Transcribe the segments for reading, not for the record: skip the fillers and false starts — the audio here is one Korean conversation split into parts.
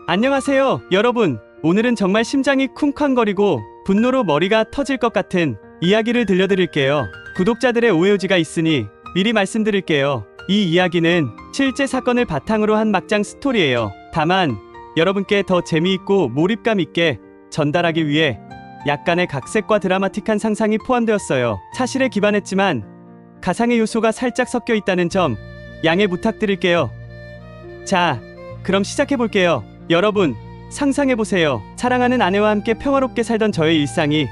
안녕하세요, 여러분. 오늘은 정말 심장이 쿵쾅거리고 분노로 머리가 터질 것 같은 이야기를 들려드릴게요. 구독자들의 오해요지가 있으니 미리 말씀드릴게요. 이 이야기는 실제 사건을 바탕으로 한 막장 스토리예요. 다만 여러분께 더 재미있고 몰입감 있게 전달하기 위해 약간의 각색과 드라마틱한 상상이 포함되었어요. 사실에 기반했지만 가상의 요소가 살짝 섞여 있다는 점 양해 부탁드릴게요. 자, 그럼 시작해볼게요. 여러분, 상상해보세요. 사랑하는 아내와 함께 평화롭게 살던 저의 일상이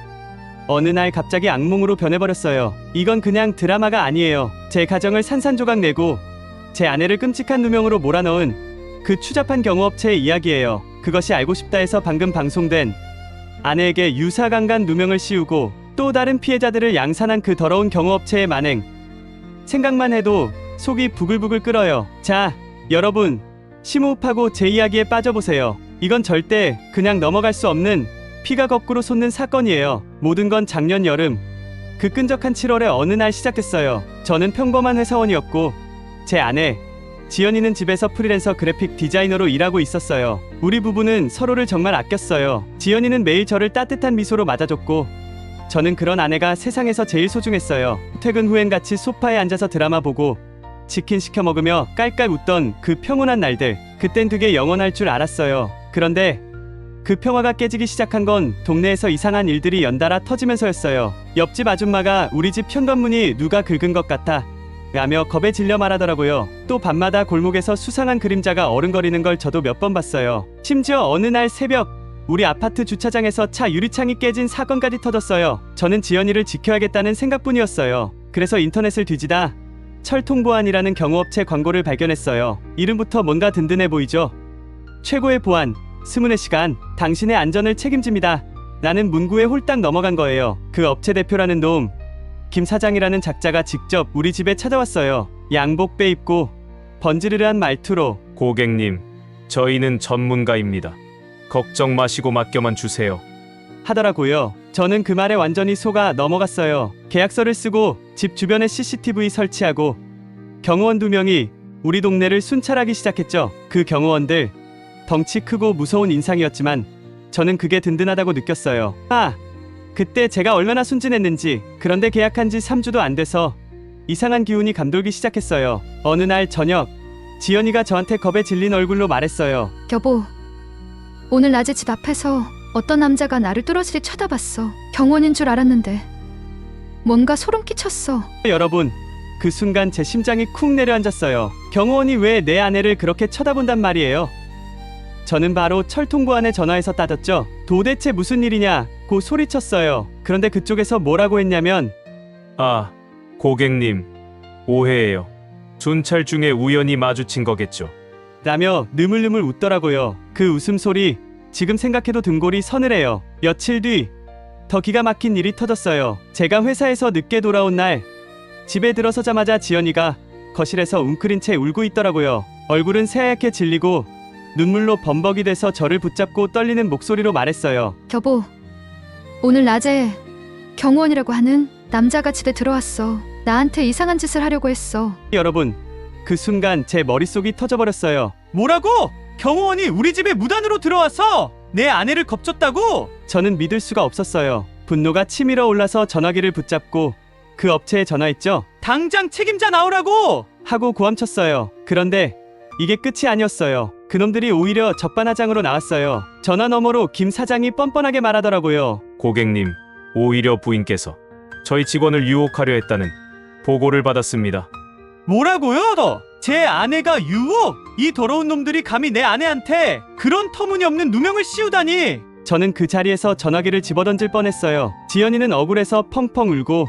어느 날 갑자기 악몽으로 변해버렸어요. 이건 그냥 드라마가 아니에요. 제 가정을 산산조각 내고 제 아내를 끔찍한 누명으로 몰아넣은 그 추잡한 경호업체의 이야기예요. 그것이 알고 싶다에서 방금 방송된 아내에게 유사강간 누명을 씌우고 또 다른 피해자들을 양산한 그 더러운 경호업체의 만행. 생각만 해도 속이 부글부글 끓어요. 자, 여러분, 심호흡하고 제 이야기에 빠져보세요. 이건 절대 그냥 넘어갈 수 없는 피가 거꾸로 솟는 사건이에요. 모든 건 작년 여름 그 끈적한 7월의 어느 날 시작됐어요. 저는 평범한 회사원이었고 제 아내 지연이는 집에서 프리랜서 그래픽 디자이너로 일하고 있었어요. 우리 부부는 서로를 정말 아꼈어요. 지연이는 매일 저를 따뜻한 미소로 맞아줬고 저는 그런 아내가 세상에서 제일 소중했어요. 퇴근 후엔 같이 소파에 앉아서 드라마 보고 치킨 시켜 먹으며 깔깔 웃던 그 평온한 날들. 그땐 그게 영원할 줄 알았어요. 그런데 그 평화가 깨지기 시작한 건 동네에서 이상한 일들이 연달아 터지면서였어요. 옆집 아줌마가 우리 집 현관문이 누가 긁은 것 같아 라며 겁에 질려 말하더라고요. 또 밤마다 골목에서 수상한 그림자가 어른거리는 걸 저도 몇 번 봤어요. 심지어 어느 날 새벽 우리 아파트 주차장에서 차 유리창이 깨진 사건까지 터졌어요. 저는 지연이를 지켜야겠다는 생각뿐이었어요. 그래서 인터넷을 뒤지다 철통보안이라는 경호업체 광고를 발견했어요. 이름부터 뭔가 든든해 보이죠? 최고의 보안, 24시간, 당신의 안전을 책임집니다. 나는 문구에 홀딱 넘어간 거예요. 그 업체 대표라는 놈, 김 사장이라는 작자가 직접 우리 집에 찾아왔어요. 양복 빼입고 번지르르한 말투로 고객님, 저희는 전문가입니다. 걱정 마시고 맡겨만 주세요. 하더라고요. 저는 그 말에 완전히 속아 넘어갔어요. 계약서를 쓰고 집 주변에 CCTV 설치하고 경호원 2명이 우리 동네를 순찰하기 시작했죠. 그 경호원들 덩치 크고 무서운 인상이었지만 저는 그게 든든하다고 느꼈어요. 그때 제가 얼마나 순진했는지. 그런데 계약한 지 3주도 안 돼서 이상한 기운이 감돌기 시작했어요. 어느 날 저녁 지연이가 저한테 겁에 질린 얼굴로 말했어요. 여보, 오늘 낮에 집 앞에서 어떤 남자가 나를 뚫어지게 쳐다봤어. 경호원인 줄 알았는데 뭔가 소름 끼쳤어. 여러분, 그 순간 제 심장이 쿵 내려앉았어요. 경호원이 왜 내 아내를 그렇게 쳐다본단 말이에요? 저는 바로 철통보안에 전화해서 따졌죠. 도대체 무슨 일이냐고 소리쳤어요. 그런데 그쪽에서 뭐라고 했냐면 고객님, 오해예요. 순찰 중에 우연히 마주친 거겠죠. 라며 느물느물 웃더라고요. 그 웃음소리 지금 생각해도 등골이 서늘해요. 며칠 뒤 더 기가 막힌 일이 터졌어요. 제가 회사에서 늦게 돌아온 날 집에 들어서자마자 지연이가 거실에서 웅크린 채 울고 있더라고요. 얼굴은 새하얗게 질리고 눈물로 범벅이 돼서 저를 붙잡고 떨리는 목소리로 말했어요. 여보, 오늘 낮에 경호원이라고 하는 남자가 집에 들어왔어. 나한테 이상한 짓을 하려고 했어. 여러분, 그 순간 제 머릿속이 터져버렸어요. 뭐라고? 경호원이 우리 집에 무단으로 들어와서 내 아내를 겁줬다고? 저는 믿을 수가 없었어요. 분노가 치밀어 올라서 전화기를 붙잡고 그 업체에 전화했죠. 당장 책임자 나오라고! 하고 고함쳤어요. 그런데 이게 끝이 아니었어요. 그놈들이 오히려 적반하장으로 나왔어요. 전화 너머로 김 사장이 뻔뻔하게 말하더라고요. 고객님, 오히려 부인께서 저희 직원을 유혹하려 했다는 보고를 받았습니다. 뭐라고요? 제 아내가 유혹? 이 더러운 놈들이 감히 내 아내한테 그런 터무니없는 누명을 씌우다니! 저는 그 자리에서 전화기를 집어던질 뻔했어요. 지연이는 억울해서 펑펑 울고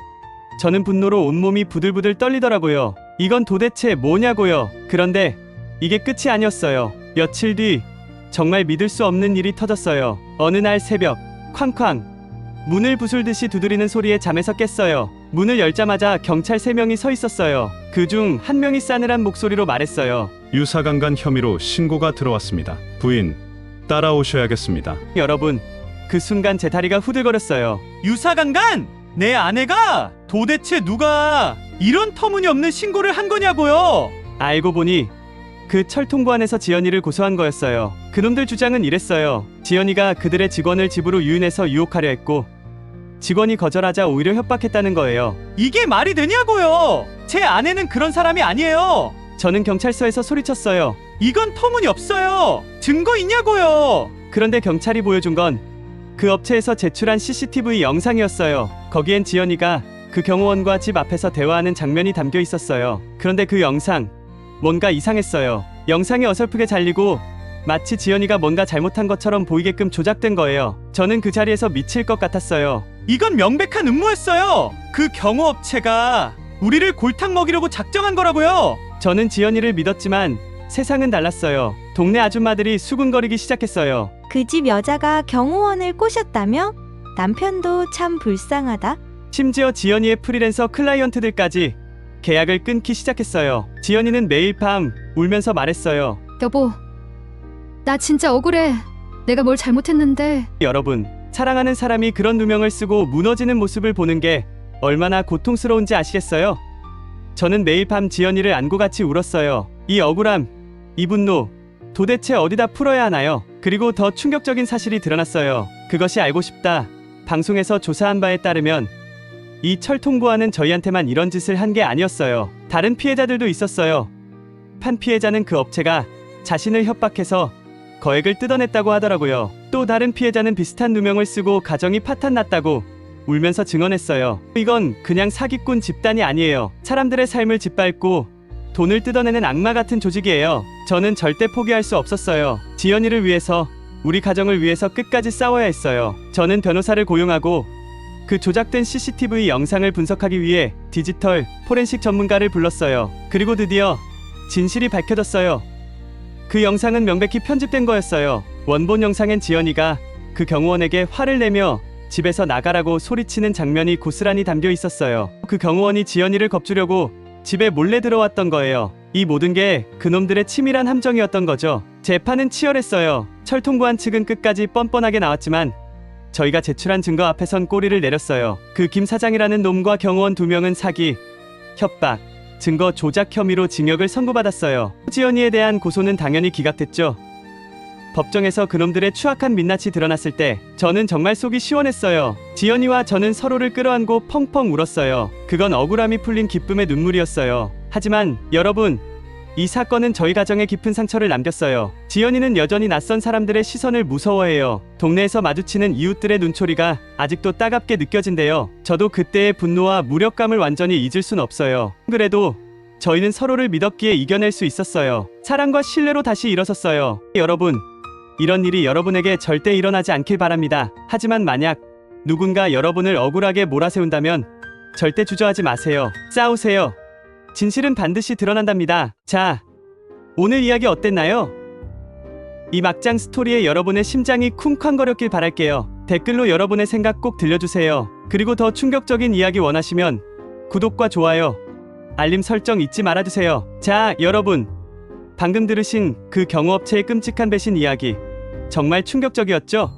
저는 분노로 온몸이 부들부들 떨리더라고요. 이건 도대체 뭐냐고요. 그런데 이게 끝이 아니었어요. 며칠 뒤 정말 믿을 수 없는 일이 터졌어요. 어느 날 새벽 쾅쾅 문을 부술듯이 두드리는 소리에 잠에서 깼어요. 문을 열자마자 경찰 3명이 서 있었어요. 그중 한 명이 싸늘한 목소리로 말했어요. 유사강간 혐의로 신고가 들어왔습니다. 부인, 따라오셔야겠습니다. 여러분, 그 순간 제 다리가 후들거렸어요. 유사강간? 내 아내가? 도대체 누가 이런 터무니없는 신고를 한 거냐고요? 알고 보니 그 철통부안에서 지연이를 고소한 거였어요. 그놈들 주장은 이랬어요. 지연이가 그들의 직원을 집으로 유인해서 유혹하려 했고 직원이 거절하자 오히려 협박했다는 거예요. 이게 말이 되냐고요. 제 아내는 그런 사람이 아니에요. 저는 경찰서에서 소리쳤어요. 이건 터무니없어요. 증거 있냐고요. 그런데 경찰이 보여준 건 그 업체에서 제출한 CCTV 영상이었어요. 거기엔 지연이가 그 경호원과 집 앞에서 대화하는 장면이 담겨 있었어요. 그런데 그 영상 뭔가 이상했어요. 영상이 어설프게 잘리고 마치 지연이가 뭔가 잘못한 것처럼 보이게끔 조작된 거예요. 저는 그 자리에서 미칠 것 같았어요. 이건 명백한 음모였어요. 그 경호업체가 우리를 골탕 먹이려고 작정한 거라고요. 저는 지연이를 믿었지만 세상은 달랐어요. 동네 아줌마들이 수군거리기 시작했어요. 그 집 여자가 경호원을 꼬셨다며? 남편도 참 불쌍하다. 심지어 지연이의 프리랜서 클라이언트들까지 계약을 끊기 시작했어요. 지연이는 매일 밤 울면서 말했어요. 여보, 나 진짜 억울해. 내가 뭘 잘못했는데. 여러분, 사랑하는 사람이 그런 누명을 쓰고 무너지는 모습을 보는 게 얼마나 고통스러운지 아시겠어요? 저는 매일 밤 지연이를 안고 같이 울었어요. 이 억울함, 이 분노, 도대체 어디다 풀어야 하나요? 그리고 더 충격적인 사실이 드러났어요. 그것이 알고 싶다 방송에서 조사한 바에 따르면 이 철통부안은 저희한테만 이런 짓을 한 게 아니었어요. 다른 피해자들도 있었어요. 판 피해자는 그 업체가 자신을 협박해서 거액을 뜯어냈다고 하더라고요. 또 다른 피해자는 비슷한 누명을 쓰고 가정이 파탄났다고 울면서 증언했어요. 이건 그냥 사기꾼 집단이 아니에요. 사람들의 삶을 짓밟고 돈을 뜯어내는 악마 같은 조직이에요. 저는 절대 포기할 수 없었어요. 지연이를 위해서, 우리 가정을 위해서 끝까지 싸워야 했어요. 저는 변호사를 고용하고 그 조작된 CCTV 영상을 분석하기 위해 디지털 포렌식 전문가를 불렀어요. 그리고 드디어 진실이 밝혀졌어요. 그 영상은 명백히 편집된 거였어요. 원본 영상엔 지연이가 그 경호원에게 화를 내며 집에서 나가라고 소리치는 장면이 고스란히 담겨 있었어요. 그 경호원이 지연이를 겁주려고 집에 몰래 들어왔던 거예요. 이 모든 게 그놈들의 치밀한 함정이었던 거죠. 재판은 치열했어요. 철통부안 측은 끝까지 뻔뻔하게 나왔지만 저희가 제출한 증거 앞에선 꼬리를 내렸어요. 그 김 사장이라는 놈과 경호원 2명은 사기, 협박, 증거 조작 혐의로 징역을 선고받았어요. 지연이에 대한 고소는 당연히 기각됐죠. 법정에서 그놈들의 추악한 민낯이 드러났을 때 저는 정말 속이 시원했어요. 지연이와 저는 서로를 끌어안고 펑펑 울었어요. 그건 억울함이 풀린 기쁨의 눈물이었어요. 하지만 여러분, 이 사건은 저희 가정에 깊은 상처를 남겼어요. 지연이는 여전히 낯선 사람들의 시선을 무서워해요. 동네에서 마주치는 이웃들의 눈초리가 아직도 따갑게 느껴진대요. 저도 그때의 분노와 무력감을 완전히 잊을 순 없어요. 그래도 저희는 서로를 믿었기에 이겨낼 수 있었어요. 사랑과 신뢰로 다시 일어섰어요. 여러분, 이런 일이 여러분에게 절대 일어나지 않길 바랍니다. 하지만 만약 누군가 여러분을 억울하게 몰아세운다면 절대 주저하지 마세요. 싸우세요. 진실은 반드시 드러난답니다. 자, 오늘 이야기 어땠나요? 이 막장 스토리에 여러분의 심장이 쿵쾅거렸길 바랄게요. 댓글로 여러분의 생각 꼭 들려주세요. 그리고 더 충격적인 이야기 원하시면 구독과 좋아요, 알림 설정 잊지 말아주세요. 자, 여러분, 방금 들으신 그 경호업체의 끔찍한 배신 이야기 정말 충격적이었죠?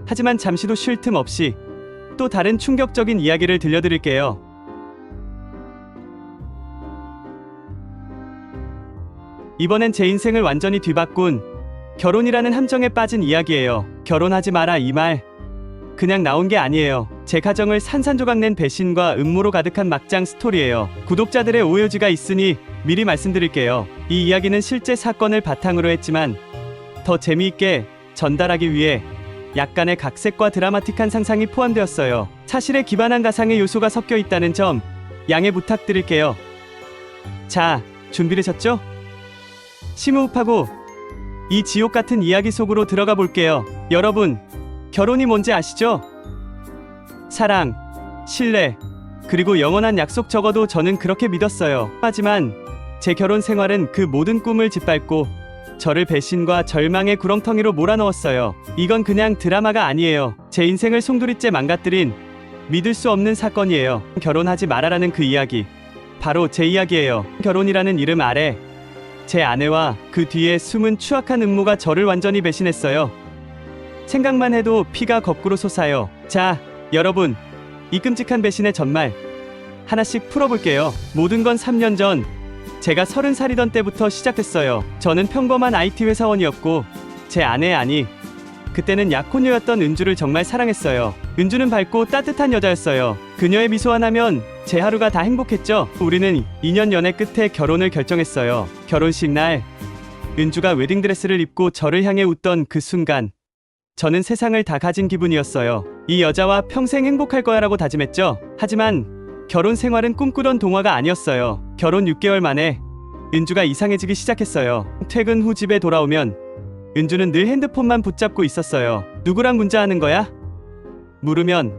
하지만 잠시도 쉴 틈 없이 또 다른 충격적인 이야기를 들려드릴게요. 이번엔 제 인생을 완전히 뒤바꾼 결혼이라는 함정에 빠진 이야기예요. 결혼하지 마라 이 말 그냥 나온 게 아니에요. 제 가정을 산산조각 낸 배신과 음모로 가득한 막장 스토리예요. 구독자들의 오해가 있으니 미리 말씀드릴게요. 이 이야기는 실제 사건을 바탕으로 했지만 더 재미있게 전달하기 위해 약간의 각색과 드라마틱한 상상이 포함되었어요. 사실에 기반한 가상의 요소가 섞여 있다는 점 양해 부탁드릴게요. 자, 준비되셨죠? 심호흡하고 이 지옥 같은 이야기 속으로 들어가 볼게요. 여러분, 결혼이 뭔지 아시죠? 사랑, 신뢰, 그리고 영원한 약속, 적어도 저는 그렇게 믿었어요. 하지만 제 결혼 생활은 그 모든 꿈을 짓밟고 저를 배신과 절망의 구렁텅이로 몰아넣었어요. 이건 그냥 드라마가 아니에요. 제 인생을 송두리째 망가뜨린 믿을 수 없는 사건이에요. 결혼하지 말아라는 그 이야기, 바로 제 이야기예요. 결혼이라는 이름 아래 제 아내와 그 뒤에 숨은 추악한 음모가 저를 완전히 배신했어요. 생각만 해도 피가 거꾸로 솟아요. 자, 여러분, 이 끔찍한 배신의 전말 하나씩 풀어볼게요. 모든 건 3년 전 제가 30살이던 때부터 시작됐어요. 저는 평범한 IT 회사원이었고 제 아내 아니 그때는 약혼녀였던 은주를 정말 사랑했어요. 은주는 밝고 따뜻한 여자였어요. 그녀의 미소 하나면 제 하루가 다 행복했죠. 우리는 2년 연애 끝에 결혼을 결정했어요. 결혼식 날 은주가 웨딩드레스를 입고 저를 향해 웃던 그 순간 저는 세상을 다 가진 기분이었어요. 이 여자와 평생 행복할 거야라고 다짐했죠. 하지만 결혼 생활은 꿈꾸던 동화가 아니었어요. 결혼 6개월 만에 은주가 이상해지기 시작했어요. 퇴근 후 집에 돌아오면 은주는 늘 핸드폰만 붙잡고 있었어요. 누구랑 문자하는 거야? 물으면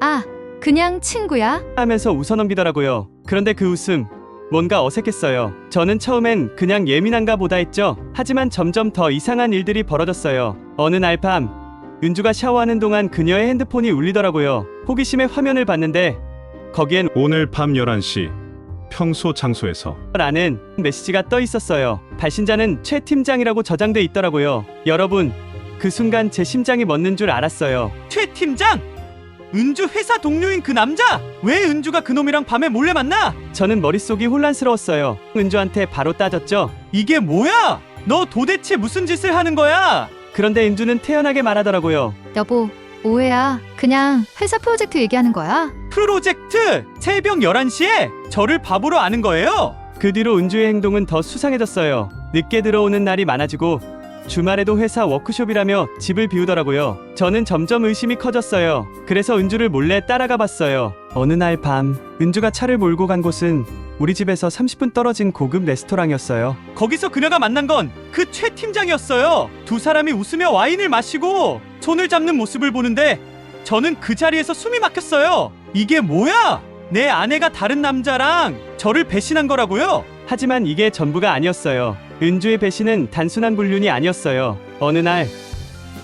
아, 그냥 친구야? 하면서 웃어넘기더라고요. 그런데 그 웃음 뭔가 어색했어요. 저는 처음엔 그냥 예민한가 보다 했죠. 하지만 점점 더 이상한 일들이 벌어졌어요. 어느 날 밤 은주가 샤워하는 동안 그녀의 핸드폰이 울리더라고요. 호기심에 화면을 봤는데 거기엔 오늘 밤 11시 평소 장소에서 라는 메시지가 떠 있었어요. 발신자는 최 팀장이라고 저장돼 있더라고요. 여러분, 그 순간 제 심장이 멎는 줄 알았어요. 최 팀장? 은주 회사 동료인 그 남자? 왜 은주가 그놈이랑 밤에 몰래 만나? 저는 머릿속이 혼란스러웠어요. 은주한테 바로 따졌죠. 이게 뭐야? 너 도대체 무슨 짓을 하는 거야? 그런데 은주는 태연하게 말하더라고요. 여보, 오해야. 그냥 회사 프로젝트 얘기하는 거야. 프로젝트! 새벽 11시에 저를 바보로 아는 거예요? 그 뒤로 은주의 행동은 더 수상해졌어요. 늦게 들어오는 날이 많아지고 주말에도 회사 워크숍이라며 집을 비우더라고요. 저는 점점 의심이 커졌어요. 그래서 은주를 몰래 따라가 봤어요. 어느 날 밤 은주가 차를 몰고 간 곳은 우리 집에서 30분 떨어진 고급 레스토랑이었어요. 거기서 그녀가 만난 건 그 최 팀장이었어요. 두 사람이 웃으며 와인을 마시고 손을 잡는 모습을 보는데 저는 그 자리에서 숨이 막혔어요. 이게 뭐야? 내 아내가 다른 남자랑 저를 배신한 거라고요? 하지만 이게 전부가 아니었어요. 은주의 배신은 단순한 불륜이 아니었어요. 어느 날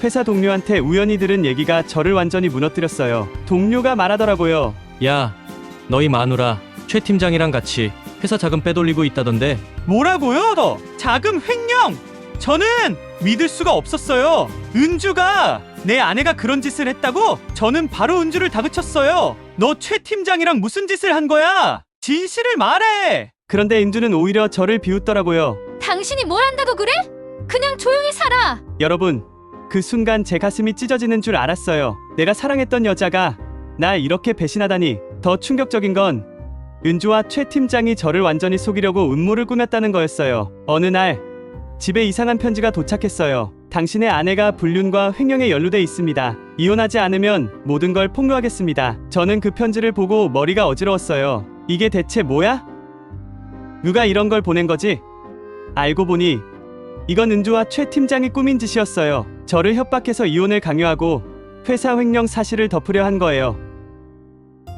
회사 동료한테 우연히 들은 얘기가 저를 완전히 무너뜨렸어요. 동료가 말하더라고요. 야, 너희 마누라 최 팀장이랑 같이 회사 자금 빼돌리고 있다던데. 뭐라고요? 너 자금 횡령! 저는 믿을 수가 없었어요. 은주가 내 아내가 그런 짓을 했다고? 저는 바로 은주를 다그쳤어요. 너 최 팀장이랑 무슨 짓을 한 거야? 진실을 말해! 그런데 은주는 오히려 저를 비웃더라고요. 당신이 뭘 한다고 그래? 그냥 조용히 살아. 여러분, 그 순간 제 가슴이 찢어지는 줄 알았어요. 내가 사랑했던 여자가 날 이렇게 배신하다니. 더 충격적인 건 은주와 최 팀장이 저를 완전히 속이려고 음모를 꾸몄다는 거였어요. 어느 날 집에 이상한 편지가 도착했어요. 당신의 아내가 불륜과 횡령에 연루돼 있습니다. 이혼하지 않으면 모든 걸 폭로하겠습니다. 저는 그 편지를 보고 머리가 어지러웠어요. 이게 대체 뭐야? 누가 이런 걸 보낸 거지? 알고 보니 이건 은주와 최 팀장이 꾸민 짓이었어요. 저를 협박해서 이혼을 강요하고 회사 횡령 사실을 덮으려 한 거예요.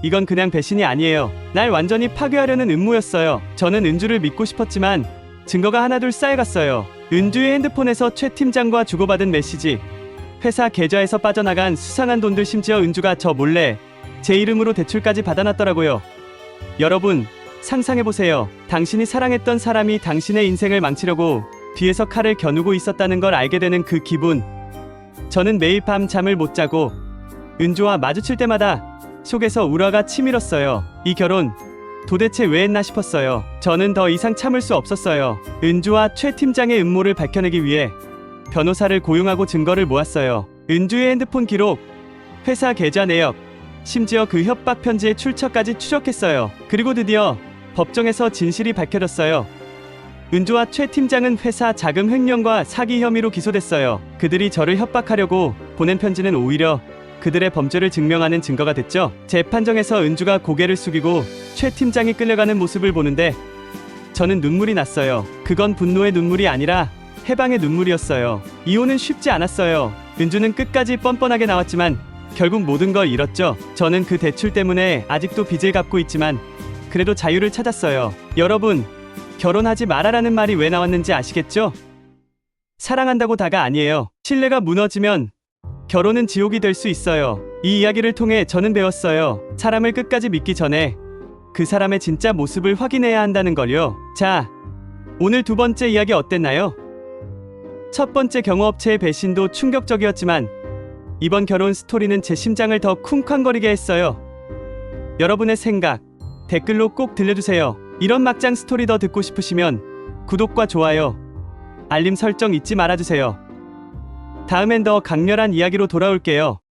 이건 그냥 배신이 아니에요. 날 완전히 파괴하려는 음모였어요. 저는 은주를 믿고 싶었지만 증거가 하나둘 쌓여갔어요. 은주의 핸드폰에서 최 팀장과 주고받은 메시지, 회사 계좌에서 빠져나간 수상한 돈들, 심지어 은주가 저 몰래 제 이름으로 대출까지 받아놨더라고요. 여러분, 상상해보세요. 당신이 사랑했던 사람이 당신의 인생을 망치려고 뒤에서 칼을 겨누고 있었다는 걸 알게 되는 그 기분. 저는 매일 밤 잠을 못 자고 은주와 마주칠 때마다 속에서 울화가 치밀었어요. 이 결혼 도대체 왜 했나 싶었어요. 저는 더 이상 참을 수 없었어요. 은주와 최 팀장의 음모를 밝혀내기 위해 변호사를 고용하고 증거를 모았어요. 은주의 핸드폰 기록, 회사 계좌 내역, 심지어 그 협박 편지의 출처까지 추적했어요. 그리고 드디어 법정에서 진실이 밝혀졌어요. 은주와 최 팀장은 회사 자금 횡령과 사기 혐의로 기소됐어요. 그들이 저를 협박하려고 보낸 편지는 오히려 그들의 범죄를 증명하는 증거가 됐죠. 재판정에서 은주가 고개를 숙이고 최 팀장이 끌려가는 모습을 보는데 저는 눈물이 났어요. 그건 분노의 눈물이 아니라 해방의 눈물이었어요. 이혼은 쉽지 않았어요. 은주는 끝까지 뻔뻔하게 나왔지만 결국 모든 걸 잃었죠. 저는 그 대출 때문에 아직도 빚을 갚고 있지만 그래도 자유를 찾았어요. 여러분, 결혼하지 말아라는 말이 왜 나왔는지 아시겠죠? 사랑한다고 다가 아니에요. 신뢰가 무너지면 결혼은 지옥이 될 수 있어요. 이 이야기를 통해 저는 배웠어요. 사람을 끝까지 믿기 전에 그 사람의 진짜 모습을 확인해야 한다는 걸요. 자, 오늘 두 번째 이야기 어땠나요? 첫 번째 경호업체의 배신도 충격적이었지만 이번 결혼 스토리는 제 심장을 더 쿵쾅거리게 했어요. 여러분의 생각 댓글로 꼭 들려주세요. 이런 막장 스토리 더 듣고 싶으시면 구독과 좋아요, 알림 설정 잊지 말아주세요. 다음엔 더 강렬한 이야기로 돌아올게요.